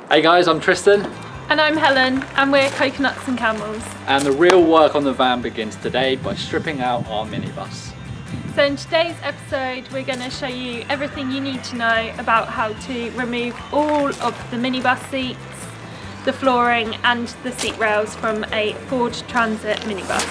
Hey guys, I'm Tristan. And I'm Helen, and we're Coconuts and Camels. And the real work on the van begins today by stripping out our minibus. So in today's episode, we're going to show you everything you need to know about how to remove all of the minibus seats, the flooring and the seat rails from a Ford Transit Minibus.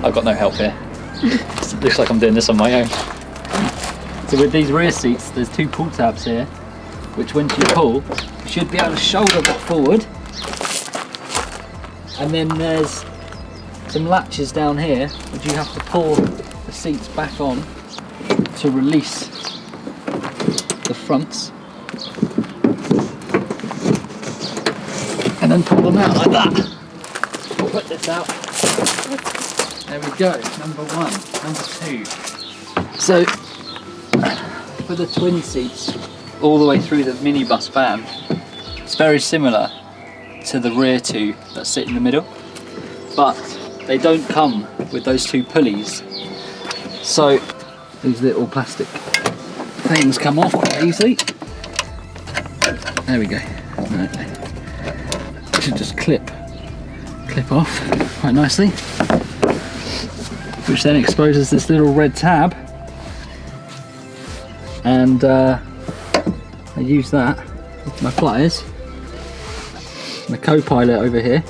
I've got no help here. It looks like I'm doing this on my own. So with these rear seats, there's two pull tabs here, which once you pull, you should be able to shoulder that forward. And then there's some latches down here, which you have to pull the seats back on to release the fronts. And then pull them out like that. We'll put this out. There we go, number one, number two. So, for the twin seats, all the way through the minibus van, it's very similar to the rear two that sit in the middle, but they don't come with those two pulleys. So, these little plastic things come off quite easily. There we go. It should just clip off quite nicely. Which then exposes this little red tab, and I use that with my pliers. My co-pilot over here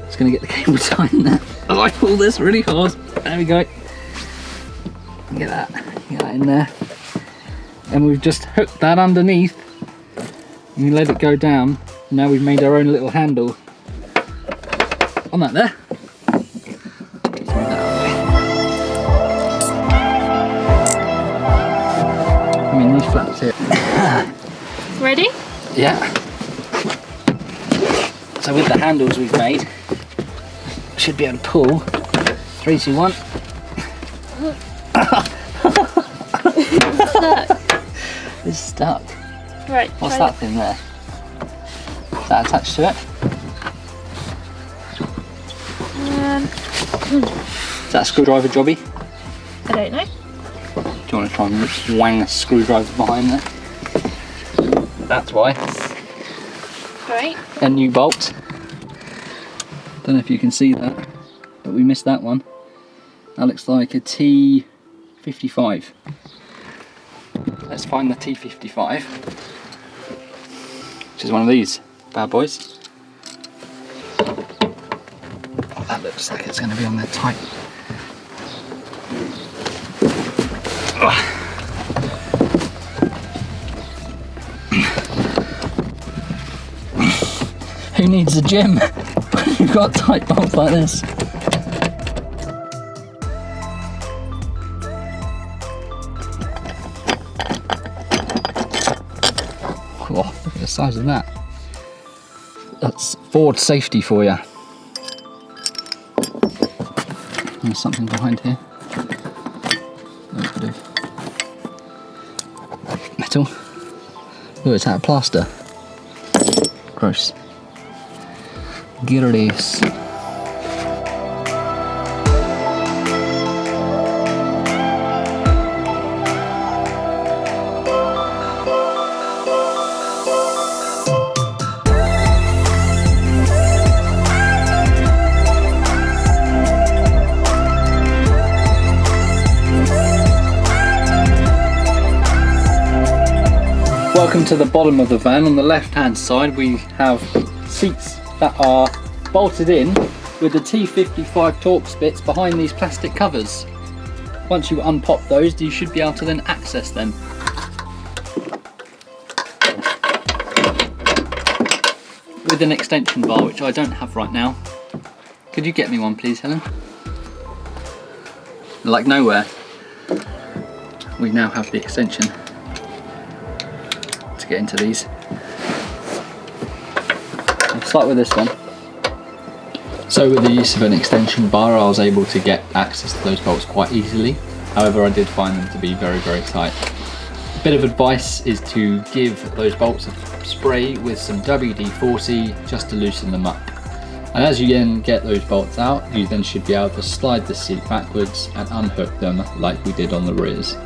is going to get the cable tight in there. Oh, I pull this really hard. There we go. Get that in there, and we've just hooked that underneath. And we let it go down. Now we've made our own little handle on that there. These flaps here. Ready? Yeah. So with the handles we've made, should be able to pull. 3, 2, 1. It's stuck. Right. What's that thing there? Is that attached to it? Is that a screwdriver jobby? I don't know. Do you want to try and wang a screwdriver behind there? That's why. Right. A new bolt. Don't know if you can see that, but we missed that one. That looks like a T55. Let's find the T55, which is one of these bad boys. That looks like it's going to be on there tight. Who needs a gym when you've got tight bolts like this? Oh, look at the size of that. That's Ford safety for you. There's something behind here. A bit of metal. Oh, it's out of plaster. Gross. Girlies. Welcome to the bottom of the van. On the left hand side we have seats that are bolted in with the T55 Torx bits behind these plastic covers. Once you unpop those, you should be able to then access them. With an extension bar, which I don't have right now. Could you get me one please, Helen? Like nowhere. We now have the extension to get into these. I'll start with this one. So with the use of an extension bar, I was able to get access to those bolts quite easily. However, I did find them to be very, very tight. A bit of advice is to give those bolts a spray with some WD-40 just to loosen them up. And as you then get those bolts out, you then should be able to slide the seat backwards and unhook them like we did on the rears.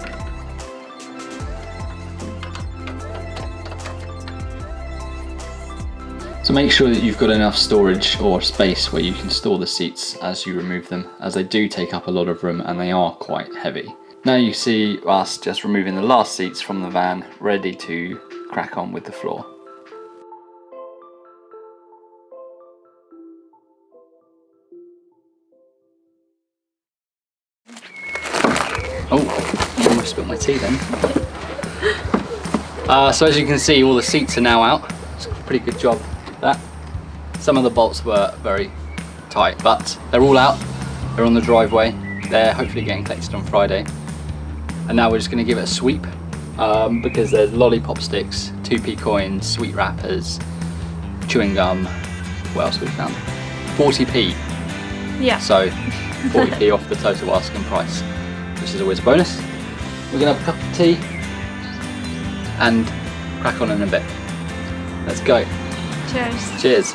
So make sure that you've got enough storage or space where you can store the seats as you remove them, as they do take up a lot of room and they are quite heavy. Now you see us just removing the last seats from the van, ready to crack on with the floor. Oh, I almost spilled my tea then. So as you can see, all the seats are now out. It's a pretty good job. That. Some of the bolts were very tight, but they're all out. They're on the driveway. They're hopefully getting collected on Friday. And now we're just going to give it a sweep because there's lollipop sticks, 2p coins, sweet wrappers, chewing gum. What else have we found? 40p. Yeah. So 40p off the total asking price, which is always a bonus. We're going to have a cup of tea and crack on in a bit. Let's go. Cheers. Cheers.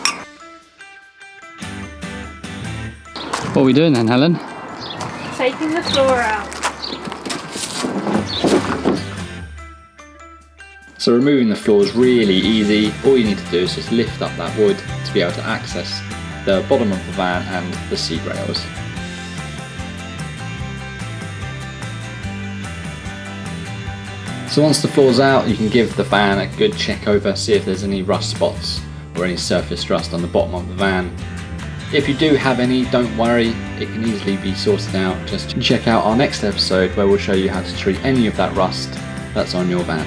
What are we doing then, Helen? Taking the floor out. So removing the floor is really easy. All you need to do is just lift up that wood to be able to access the bottom of the van and the seat rails. So once the floor's out, you can give the van a good check over, see if there's any rust spots or any surface rust on the bottom of the van. If you do have any, don't worry, it can easily be sorted out. Just check out our next episode where we'll show you how to treat any of that rust that's on your van.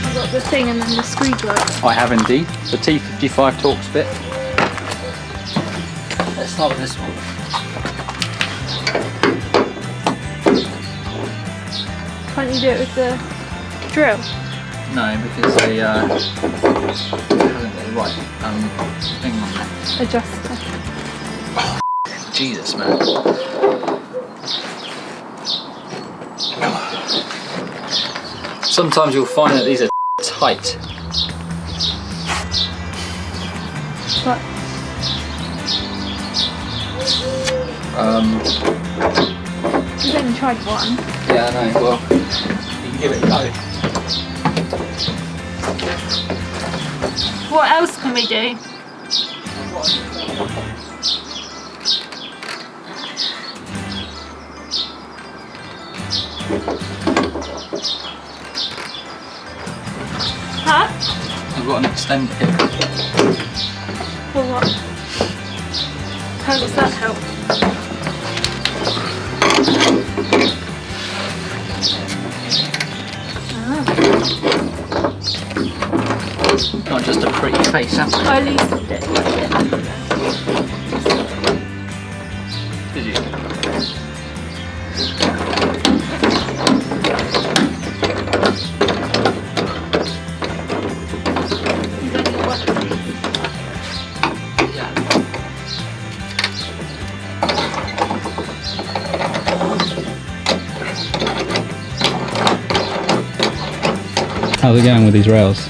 You've got the thing and then the screwdriver. I have indeed, the T55 Torx Bit. Let's start with this one. Can't you do it with the drill? No, because they haven't got the right thing on there. Adjuster. Oh, Jesus, man. Sometimes you'll find that these are tight. What? You've only tried one. Yeah, I know. Well, you can give it a go. What else can we do? Huh? I've got an extender here. For what? How does that help? Not just a pretty face, have we? I loosened it. Did you? Yeah. How's it going with these rails?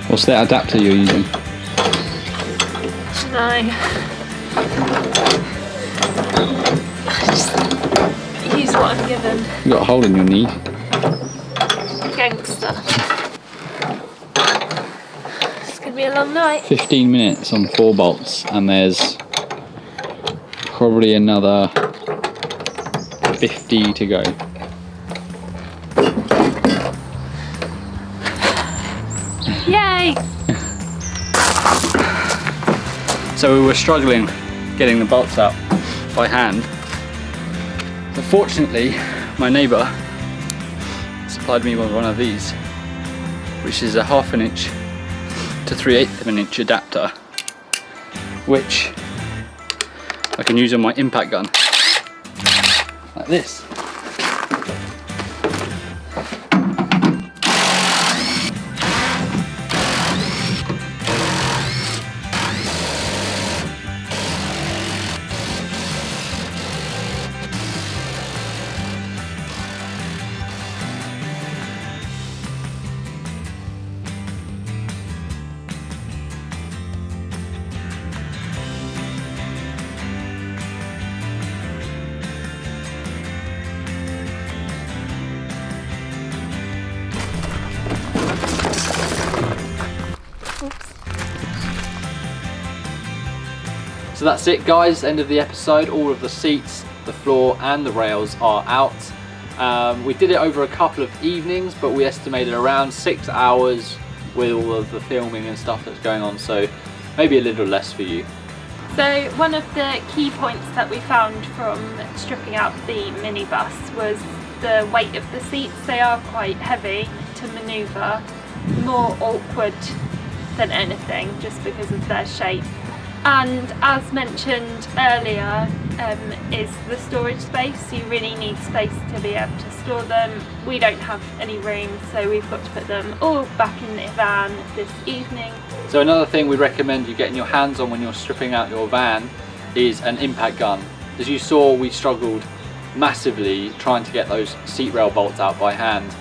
What's that adapter you're using? No. Just use what I'm given. You got a hole in your knee. Gangster. It's gonna be a long night. 15 minutes on 4 bolts, and there's probably another 50 to go. Yay! So we were struggling getting the bolts out by hand, but fortunately my neighbour supplied me with one of these, which is a 1/2 inch to 3/8 of an inch adapter, which I can use on my impact gun like this. So that's it guys, end of the episode. All of the seats, the floor and the rails are out. We did it over a couple of evenings, but we estimated around 6 hours with all of the filming and stuff that's going on, so maybe a little less for you. So one of the key points that we found from stripping out the minibus was the weight of the seats. They are quite heavy to manoeuvre, more awkward than anything just because of their shape. And as mentioned earlier, is the storage space. You really need space to be able to store them. We don't have any room, so we've got to put them all back in the van this evening. So another thing we recommend you getting your hands on when you're stripping out your van is an impact gun. As you saw, we struggled massively trying to get those seat rail bolts out by hand.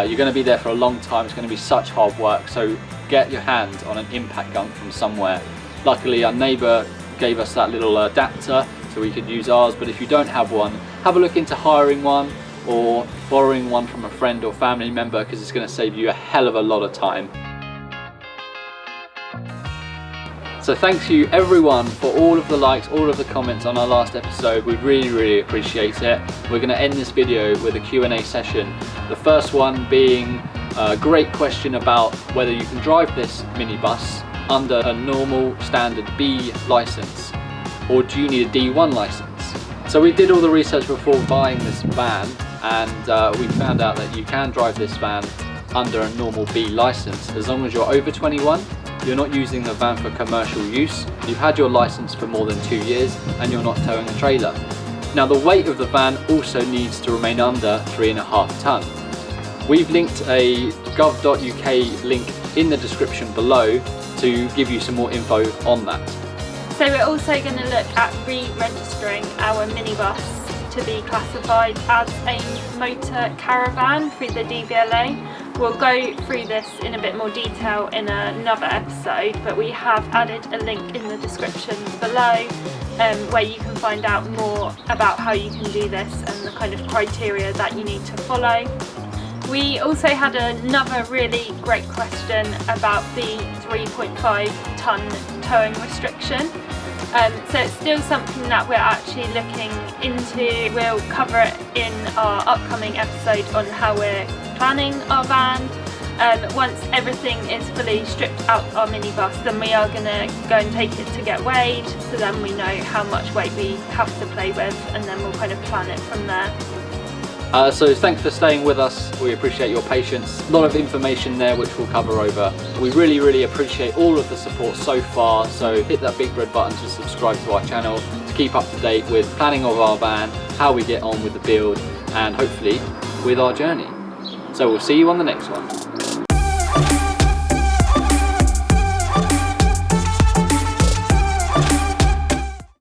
You're going to be there for a long time, it's going to be such hard work, so get your hands on an impact gun from somewhere. Luckily our neighbour gave us that little adapter so we could use ours, but if you don't have one, have a look into hiring one or borrowing one from a friend or family member, because it's going to save you a hell of a lot of time. So thanks you everyone for all of the likes, all of the comments on our last episode. We really appreciate it. We're going to end this video with a Q&A session. The first one being a great question about whether you can drive this minibus under a normal standard B license, or do you need a D1 license? So we did all the research before buying this van, and we found out that you can drive this van under a normal B license as long as you're over 21, you're not using the van for commercial use, you've had your license for more than 2 years, and you're not towing a trailer. Now the weight of the van also needs to remain under 3.5 tonne. We've linked a gov.uk link in the description below to give you some more info on that. So we're also going to look at re-registering our minibus to be classified as a motor caravan through the DVLA. We'll go through this in a bit more detail in another episode, but we have added a link in the description below where you can find out more about how you can do this and the kind of criteria that you need to follow. We also had another really great question about the 3.5 tonne towing restriction. So it's still something that we're actually looking into. We'll cover it in our upcoming episode on how we're planning our van. Once everything is fully stripped out our minibus, then we are going to go and take it to get weighed, so then we know how much weight we have to play with, and then we'll kind of plan it from there. So thanks for staying with us, we appreciate your patience. A lot of information there which we'll cover over. We really appreciate all of the support so far, so hit that big red button to subscribe to our channel to keep up to date with planning of our van, how we get on with the build, and hopefully with our journey. So we'll see you on the next one.